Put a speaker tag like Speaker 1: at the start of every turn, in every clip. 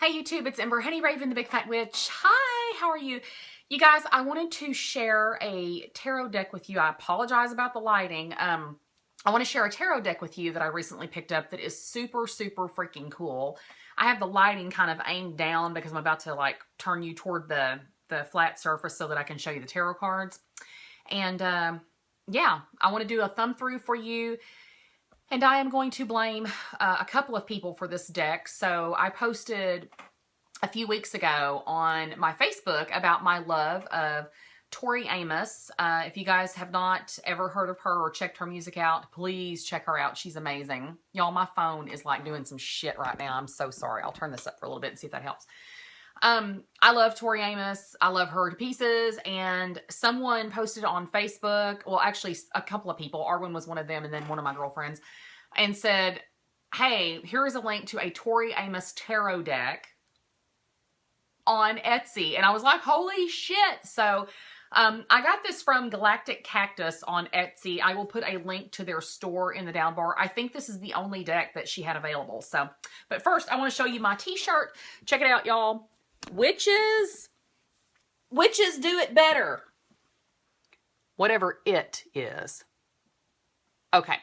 Speaker 1: Hey YouTube, it's Ember Honey Raven, the Big Fat Witch. Hi, how are you? You guys, I wanted to share a tarot deck with you. I apologize about the lighting. I want to share a tarot deck with you that I recently picked up that is super, super freaking cool. I have the lighting kind of aimed down because I'm about to like turn you toward the flat surface so that I can show you the tarot cards. And yeah, I want to do a thumb through for you. And I am going to blame a couple of people for this deck. So I posted a few weeks ago on my Facebook about my love of Tori Amos. If you guys have not ever heard of her or checked her music out, please check her out. She's amazing. Y'all, my phone is like doing some shit right now. I'm so sorry. I'll turn this up for a little bit and see if that helps. I love Tori Amos. I love her to pieces. And someone posted on Facebook, well, actually a couple of people, Arwen was one of them, and then one of my girlfriends, and said, hey, here is a link to a Tori Amos tarot deck on Etsy. And I was like, holy shit. So, I got this from Galactic Cactus on Etsy. I will put a link to their store in the down bar. I think this is the only deck that she had available. So, but first I want to show you my t-shirt. Check it out, y'all. Witches do it better. Whatever it is. Okay.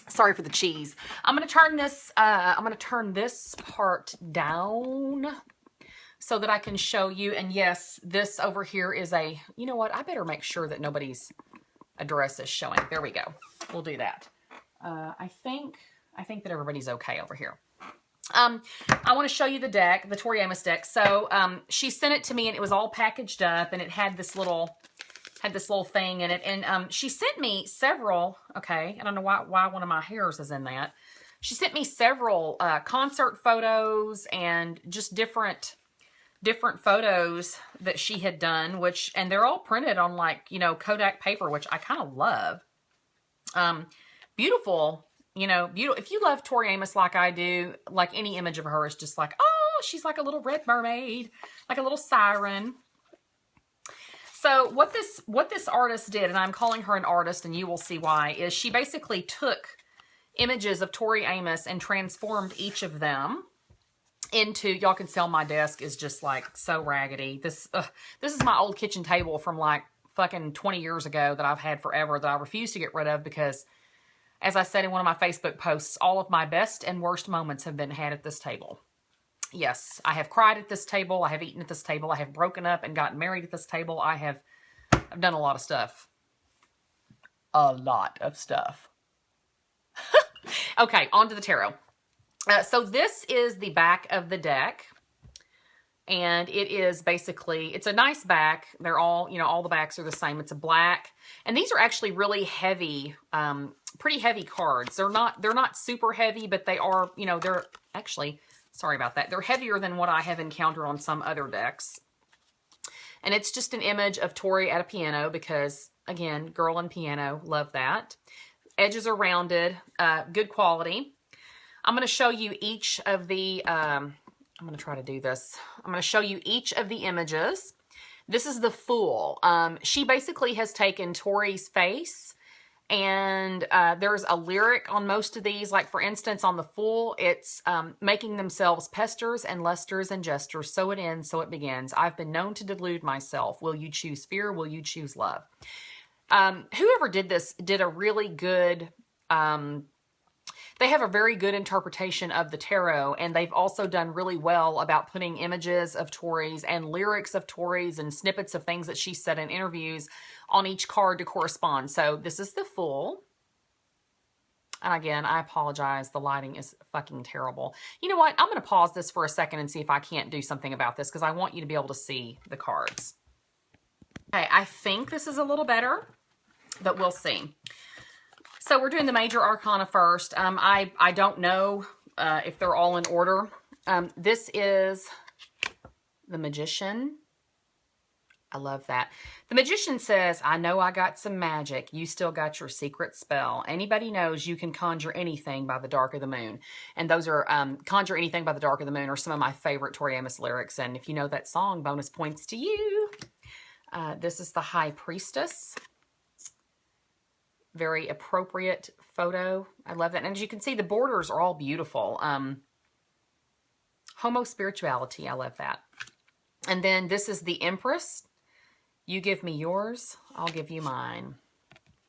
Speaker 1: Sorry for the cheese. I'm going to turn this part down so that I can show you. And yes, this over here is a, you know what? I better make sure that nobody's address is showing. There we go. We'll do that. I think that everybody's okay over here. I want to show you the deck, the Tori Amos deck. So, she sent it to me and it was all packaged up and it had this little thing in it. And, she sent me several, okay, I don't know why one of my hairs is in that. She sent me several, concert photos and just different photos that she had done, and they're all printed on like, you know, Kodak paper, which I kind of love. Beautiful. You know, beautiful. If you love Tori Amos like I do, like any image of her is just like, oh, she's like a little red mermaid, like a little siren. So what this artist did, and I'm calling her an artist and you will see why, is she basically took images of Tori Amos and transformed each of them into, y'all can tell my desk is just like so raggedy. This is my old kitchen table from like fucking 20 years ago that I've had forever that I refuse to get rid of because, as I said in one of my Facebook posts, all of my best and worst moments have been had at this table. Yes, I have cried at this table. I have eaten at this table. I have broken up and gotten married at this table. I've done a lot of stuff. A lot of stuff. Okay, on to the tarot. So this is the back of the deck. And it is basically, it's a nice back. They're all, you know, all the backs are the same. It's a black. And these are actually really heavy, pretty heavy cards. They're not super heavy, but they are, you know, they're actually, sorry about that. They're heavier than what I have encountered on some other decks. And it's just an image of Tori at a piano because, again, girl and piano, love that. Edges are rounded, good quality. I'm going to show you each of the, I'm going to try to do this. I'm going to show you each of the images. This is the Fool. She basically has taken Tori's face and there's a lyric on most of these. Like for instance, on the Fool, it's making themselves pesters and lusters and jesters. So it ends, so it begins. I've been known to delude myself. Will you choose fear? Will you choose love? Whoever did this did a really good, they have a very good interpretation of the tarot, and they've also done really well about putting images of Tori's and lyrics of Tori's and snippets of things that she said in interviews on each card to correspond. So this is the Fool. And again, I apologize. The lighting is fucking terrible. You know what? I'm going to pause this for a second and see if I can't do something about this because I want you to be able to see the cards. Okay, I think this is a little better, but we'll see. So we're doing the major arcana first. I don't know if they're all in order. This is the Magician. I love that. The Magician says, I know I got some magic. You still got your secret spell. Anybody knows you can conjure anything by the dark of the moon. And those are, conjure anything by the dark of the moon are some of my favorite Tori Amos lyrics. And if you know that song, bonus points to you. This is the High Priestess. Very appropriate photo. I love that. And as you can see, the borders are all beautiful. Homo spirituality. I love that. And then this is the Empress. You give me yours, I'll give you mine.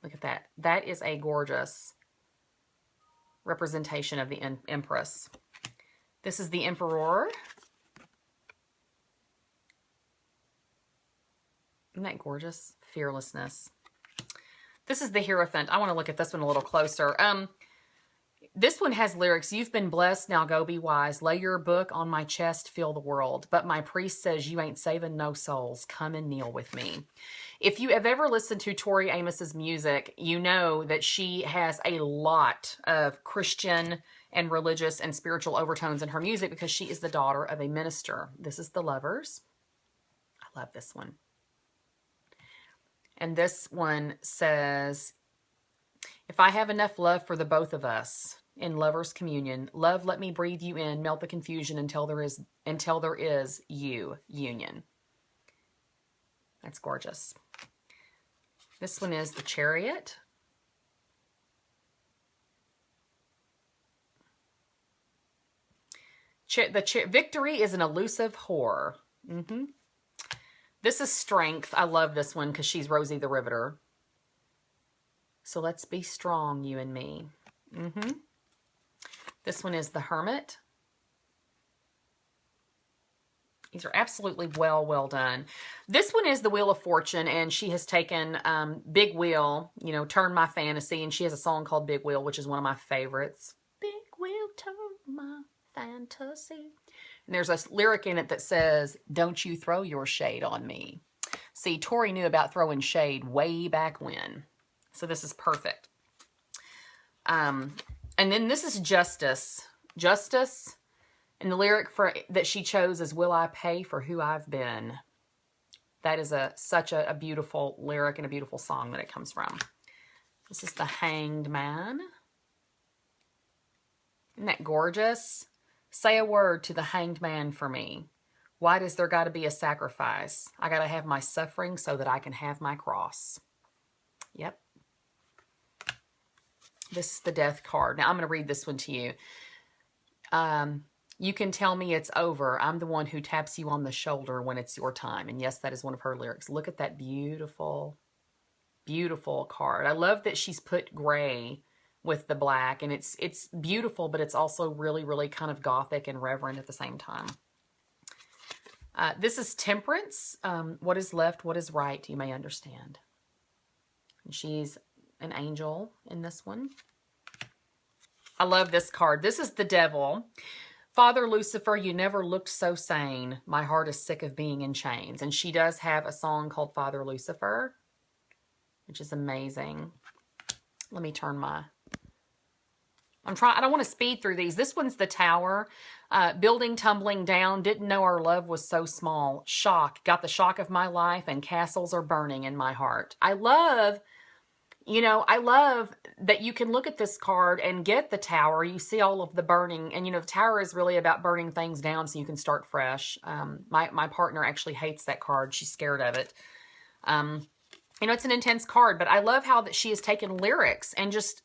Speaker 1: Look at that. That is a gorgeous representation of the Empress. This is the Emperor. Isn't that gorgeous? Fearlessness. This is the Hierophant. I want to look at this one a little closer. This one has lyrics. You've been blessed, now go be wise. Lay your book on my chest, feel the world. But my priest says you ain't saving no souls. Come and kneel with me. If you have ever listened to Tori Amos's music, you know that she has a lot of Christian and religious and spiritual overtones in her music because she is the daughter of a minister. This is the Lovers. I love this one. And this one says, if I have enough love for the both of us in lover's communion, love, let me breathe you in, melt the confusion until there is you union. That's gorgeous. This one is the Chariot. Victory is an elusive whore. This is Strength. I love this one because she's Rosie the Riveter. So let's be strong, you and me. This one is the Hermit. These are absolutely well done. This one is the Wheel of Fortune, and she has taken Big Wheel, you know, Turn My Fantasy, and she has a song called Big Wheel, which is one of my favorites. Big wheel, turn my fantasy. And there's a lyric in it that says, don't you throw your shade on me. See, Tori knew about throwing shade way back when. So this is perfect. And then this is Justice. Justice. And the lyric that she chose is, will I pay for who I've been? That is such a beautiful lyric and a beautiful song that it comes from. This is the Hanged Man. Isn't that gorgeous? Say a word to the hanged man for me. Why does there got to be a sacrifice? I got to have my suffering so that I can have my cross. Yep. This is the Death card. Now I'm going to read this one to you. You can tell me it's over. I'm the one who taps you on the shoulder when it's your time. And yes, that is one of her lyrics. Look at that beautiful, beautiful card. I love that she's put gray with the black. And it's beautiful, but it's also really, really kind of gothic and reverent at the same time. This is Temperance. What is left, what is right, you may understand. And she's an angel in this one. I love this card. This is the Devil. Father Lucifer, you never looked so sane. My heart is sick of being in chains. And she does have a song called Father Lucifer, which is amazing. Let me turn my... I don't want to speed through these. This one's the Tower. Building tumbling down. Didn't know our love was so small. Shock. Got the shock of my life and castles are burning in my heart. I love... You know, I love that you can look at this card and get the Tower. You see all of the burning. And, you know, the Tower is really about burning things down so you can start fresh. My partner actually hates that card. She's scared of it. You know, it's an intense card. But I love how that she has taken lyrics and just,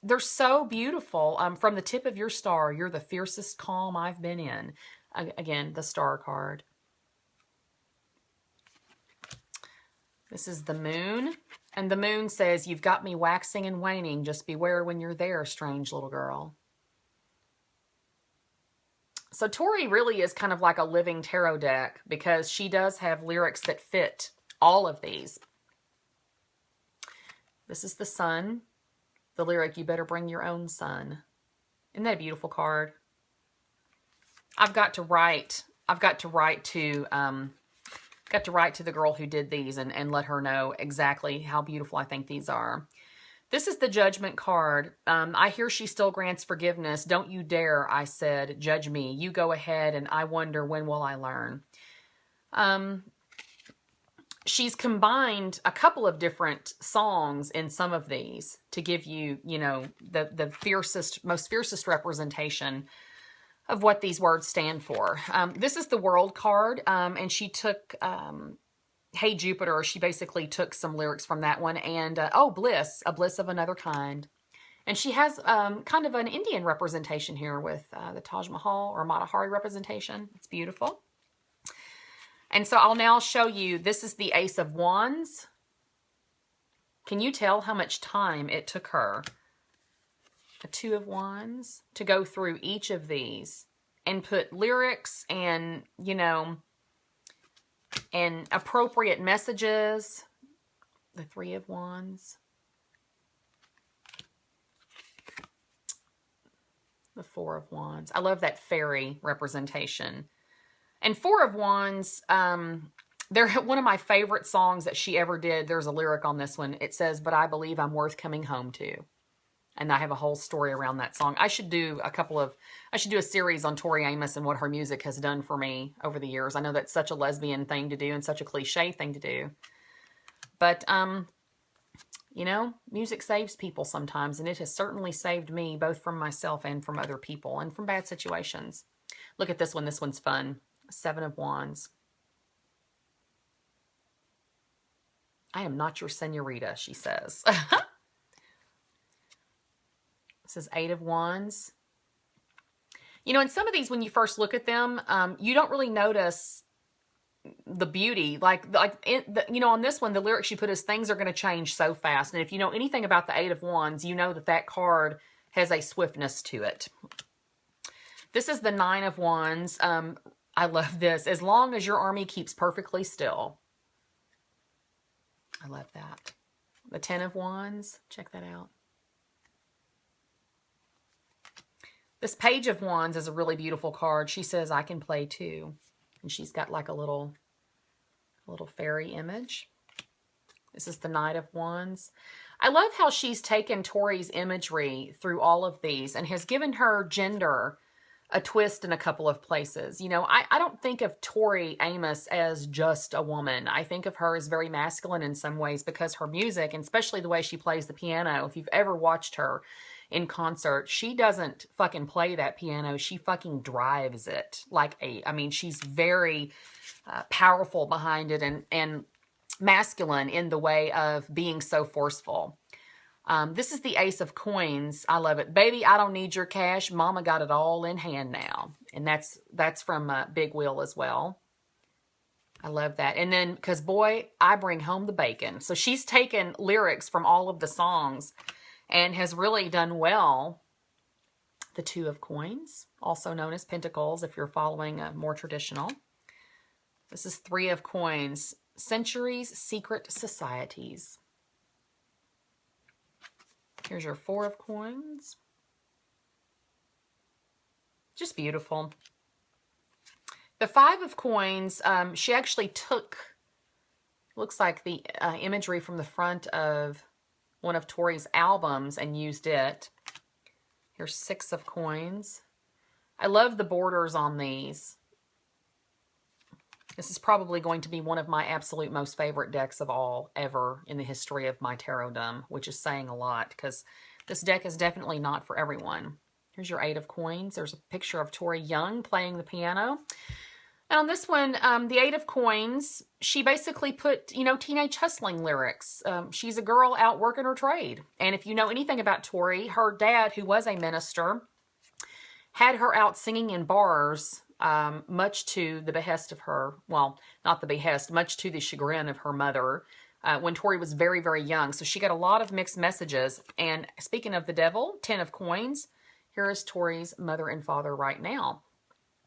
Speaker 1: they're so beautiful. From the tip of your star, you're the fiercest calm I've been in. Again, the Star card. This is the Moon. And the Moon says, you've got me waxing and waning. Just beware when you're there, strange little girl. So Tori really is kind of like a living tarot deck because she does have lyrics that fit all of these. This is the Sun. The lyric, you better bring your own sun. Isn't that a beautiful card? I've got to write to the girl who did these and let her know exactly how beautiful I think these are. This is the Judgment card. I hear she still grants forgiveness. Don't you dare, I said, judge me. You go ahead and I wonder when will I learn. She's combined a couple of different songs in some of these to give you, you know, the most fiercest representation of what these words stand for. This is the World card, and she took, Hey Jupiter, she basically took some lyrics from that one, and, oh, Bliss, a bliss of another kind. And she has kind of an Indian representation here with the Taj Mahal or Matahari representation. It's beautiful. And so I'll now show you, this is the Ace of Wands. Can you tell how much time it took her, a Two of Wands, to go through each of these and put lyrics and, you know, and appropriate messages. The Three of Wands. The Four of Wands. I love that fairy representation. And Four of Wands, they're one of my favorite songs that she ever did. There's a lyric on this one. It says, "But I believe I'm worth coming home to." And I have a whole story around that song. I should do a series on Tori Amos and what her music has done for me over the years. I know that's such a lesbian thing to do and such a cliche thing to do. But, you know, music saves people sometimes, and it has certainly saved me, both from myself and from other people, and from bad situations. Look at this one. This one's fun. Seven of Wands. "I am not your senorita," she says. This is Eight of Wands. You know, in some of these, when you first look at them, you don't really notice the beauty. You know, on this one, the lyric she put is, "Things are going to change so fast." And if you know anything about the Eight of Wands, you know that that card has a swiftness to it. This is the Nine of Wands. I love this. "As long as your army keeps perfectly still." I love that. The Ten of Wands. Check that out. This Page of Wands is a really beautiful card. She says, "I can play too." And she's got like a little fairy image. This is the Knight of Wands. I love how she's taken Tori's imagery through all of these and has given her gender a twist in a couple of places. You know, I don't think of Tori Amos as just a woman. I think of her as very masculine in some ways, because her music, and especially the way she plays the piano, if you've ever watched her in concert, she doesn't fucking play that piano. She fucking drives it I mean, she's very powerful behind it and masculine in the way of being so forceful. This is the Ace of Coins. I love it. "Baby, I don't need your cash. Mama got it all in hand now." And that's from Big Wheel as well. I love that. And then, "'Cause boy, I bring home the bacon." So she's taken lyrics from all of the songs and has really done well. The Two of Coins, also known as Pentacles, if you're following more traditional. This is Three of Coins. "Centuries, secret societies." Here's your Four of Coins. Just beautiful. The Five of Coins, she actually took, looks like the imagery from the front of one of Tori's albums and used it. Here's Six of Coins. I love the borders on these. This is probably going to be one of my absolute most favorite decks of all ever in the history of my tarotdom, which is saying a lot, because this deck is definitely not for everyone. Here's your Eight of Coins. There's a picture of Tori Young playing the piano. And on this one, the Eight of Coins, she basically put, you know, teenage hustling lyrics. She's a girl out working her trade. And if you know anything about Tori, her dad, who was a minister, had her out singing in bars, much to the behest of her, well, not the behest, much to the chagrin of her mother, when Tori was very, very young. So she got a lot of mixed messages. And speaking of the devil, Ten of Coins, here is Tori's mother and father right now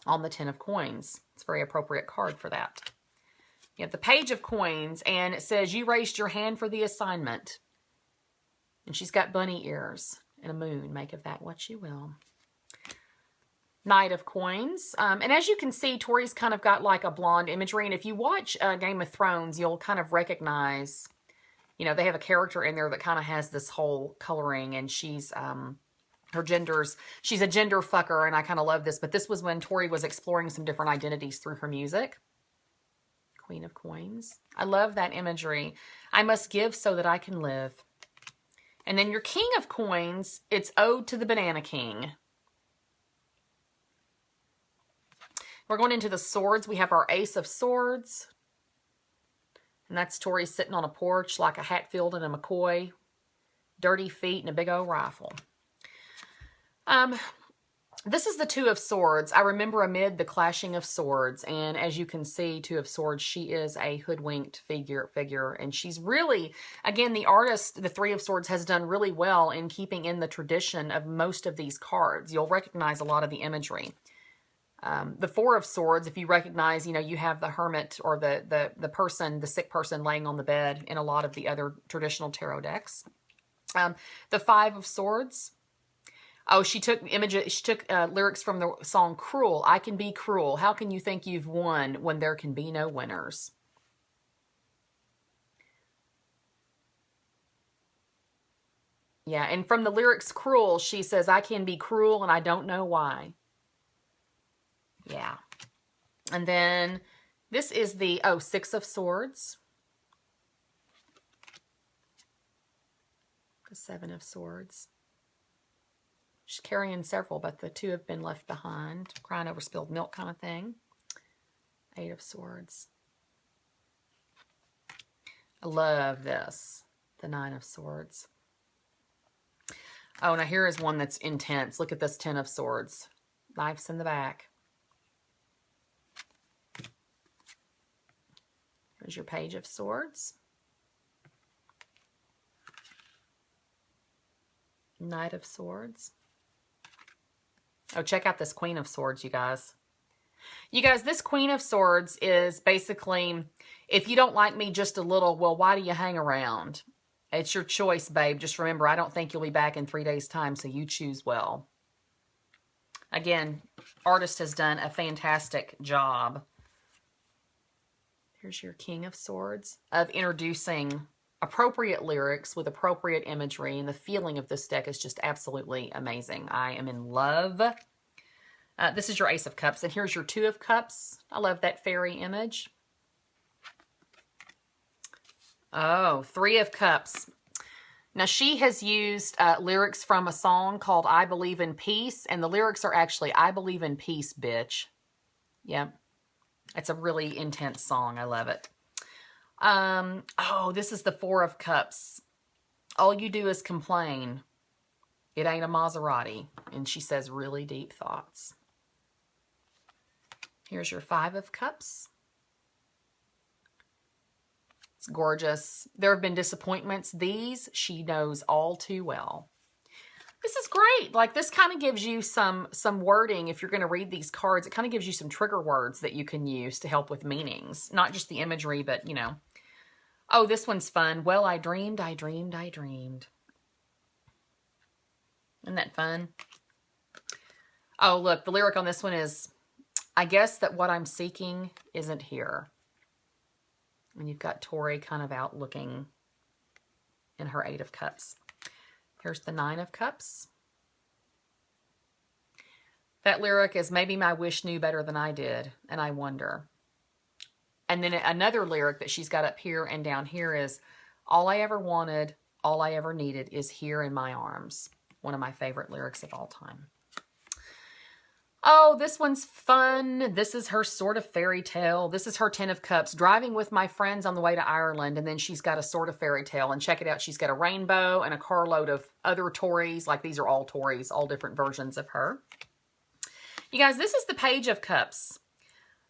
Speaker 1: on the Ten of Coins. It's a very appropriate card for that. You have the Page of Coins, and it says, "You raised your hand for the assignment." And she's got bunny ears and a moon. Make of that what you will. Knight of Coins. And as you can see, Tori's kind of got like a blonde imagery. And if you watch Game of Thrones, you'll kind of recognize, you know, they have a character in there that kind of has this whole coloring, and she's, she's a gender fucker, and I kind of love this. But this was when Tori was exploring some different identities through her music. Queen of Coins. I love that imagery. "I must give so that I can live." And then your King of Coins, it's Ode to the Banana King. We're going into the swords. We have our Ace of Swords. And that's Tori sitting on a porch like a Hatfield and a McCoy. Dirty feet and a big old rifle. Um, This is the Two of Swords. I remember amid the clashing of swords, and as you can see, Two of Swords, she is a hoodwinked figure, and she's really, again, the artist, the Three of Swords, has done really well in keeping in the tradition of most of these cards. You'll recognize a lot of the imagery. The Four of Swords, if you recognize, you know, you have the hermit or the person, the sick person laying on the bed in a lot of the other traditional tarot decks. The Five of Swords. Oh, she took images. She took lyrics from the song "Cruel." I can be cruel. How can you think you've won when there can be no winners? Yeah, and from the lyrics "Cruel," she says, "I can be cruel, and I don't know why." Yeah, and then this is the Six of Swords, the Seven of Swords. She's carrying several, but the two have been left behind. Crying over spilled milk kind of thing. Eight of Swords. I love this. The Nine of Swords. Oh, now here is one that's intense. Look at this Ten of Swords. Knives in the back. Here's your Page of Swords. Knight of Swords. Oh, check out this Queen of Swords, you guys. You guys, this Queen of Swords is basically, if you don't like me just a little, well, why do you hang around? It's your choice, babe. Just remember, I don't think you'll be back in 3 days' time, so you choose well. Again, artist has done a fantastic job. Here's your King of Swords, of introducing appropriate lyrics with appropriate imagery, and the feeling of this deck is just absolutely amazing. I am in love. This is your Ace of Cups, and here's your Two of Cups. I love that fairy image. Oh, Three of Cups. Now, she has used lyrics from a song called I Believe in Peace, and the lyrics are actually, I believe in peace, bitch. Yep. It's a really intense song. I love it. Oh, this is the Four of Cups. All you do is complain. It ain't a Maserati. And she says really deep thoughts. Here's your Five of Cups. It's gorgeous. There have been disappointments. These she knows all too well. This is great. Like, this kind of gives you some wording. If you're going to read these cards, it kind of gives you some trigger words that you can use to help with meanings. Not just the imagery, but, you know. Oh, this one's fun. Well, I dreamed, I dreamed, I dreamed. Isn't that fun? Oh, look, the lyric on this one is, I guess that what I'm seeking isn't here. And you've got Tori kind of out looking in her Eight of Cups. Here's the Nine of Cups. That lyric is, maybe my wish knew better than I did, and I wonder. And then another lyric that she's got up here and down here is, all I ever wanted, all I ever needed is here in my arms. One of my favorite lyrics of all time. Oh, this one's fun. This is her sort of fairy tale. This is her Ten of Cups. Driving with my friends on the way to Ireland, and then she's got a sort of fairy tale. And check it out. She's got a rainbow and a carload of other Tories. Like, these are all Tories, all different versions of her. You guys, this is the Page of Cups.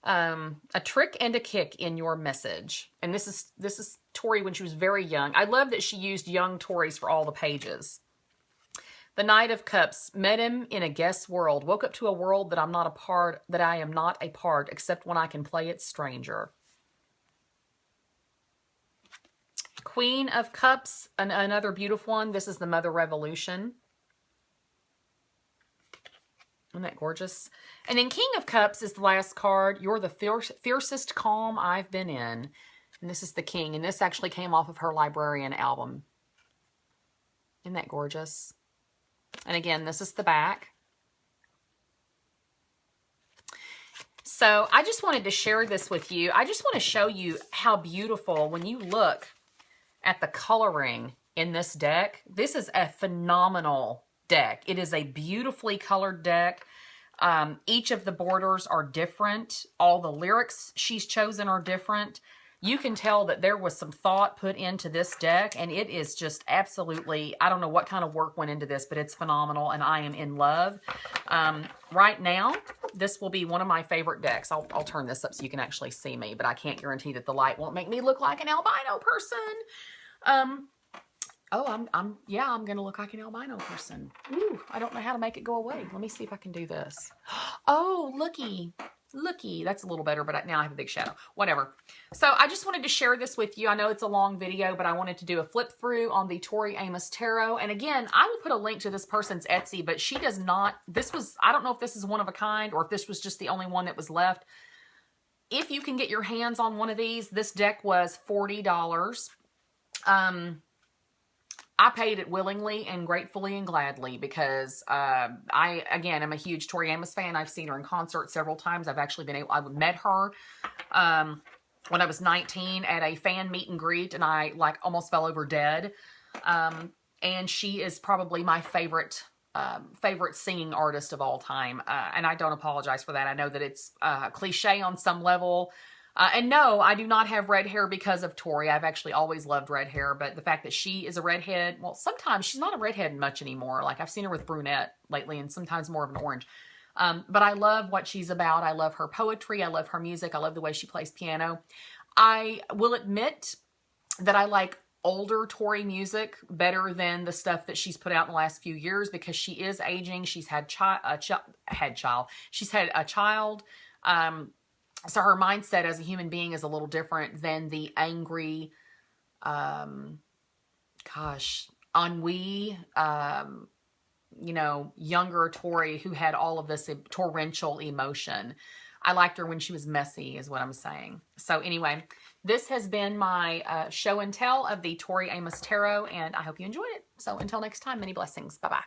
Speaker 1: A trick and a kick in your message. And this is Tori when she was very young. I love that she used young Tories for all the pages. The Knight of Cups. Met him in a guess world. Woke up to a world that I'm not a part, that I am not a part, except when I can play it stranger. Queen of Cups. Another beautiful one. This is the Mother Revolution. Isn't that gorgeous? And then King of Cups is the last card. You're the fiercest calm I've been in. And this is the King. And this actually came off of her Librarian album. Isn't that gorgeous? And again, this is the back. So I just wanted to share this with you. I just want to show you how beautiful, when you look at the coloring in this deck, this is a phenomenal deck. It is a beautifully colored deck. Each of the borders are different. All the lyrics she's chosen are different. you can tell that there was some thought put into this deck, and it is just absolutely, I don't know what kind of work went into this, but it's phenomenal, and I am in love. Right now, this will be one of my favorite decks. I'll turn this up so you can actually see me, but I can't guarantee that the light won't make me look like an albino person. Oh, I'm gonna look like an albino person. Ooh, I don't know how to make it go away. Let me see if I can do this. Oh, looky. That's a little better, but now I have a big shadow. Whatever. So I just wanted to share this with you. I know it's a long video, but I wanted to do a flip through on the Tori Amos Tarot. And again, I will put a link to this person's Etsy, but she does not, I don't know if this is one of a kind or if this was just the only one that was left. If you can get your hands on one of these, this deck was $40. I paid it willingly and gratefully and gladly because I, again, am a huge Tori Amos fan. I've seen her in concert several times. I met her when I was 19 at a fan meet and greet, and I almost fell over dead. And she is probably my favorite singing artist of all time. And I don't apologize for that. I know that it's cliche on some level. And no, I do not have red hair because of Tori. I've actually always loved red hair, but the fact that she is a redhead, well, sometimes she's not a redhead much anymore. Like I've seen her with brunette lately and sometimes more of an orange. But I love what she's about. I love her poetry. I love her music. I love the way she plays piano. I will admit that I like older Tori music better than the stuff that she's put out in the last few years because she is aging. She's had She's had a child. So her mindset as a human being is a little different than the angry, ennui, younger Tori who had all of this torrential emotion. I liked her when she was messy is what I'm saying. So anyway, this has been my show and tell of the Tori Amos Tarot, and I hope you enjoyed it. So until next time, many blessings. Bye-bye.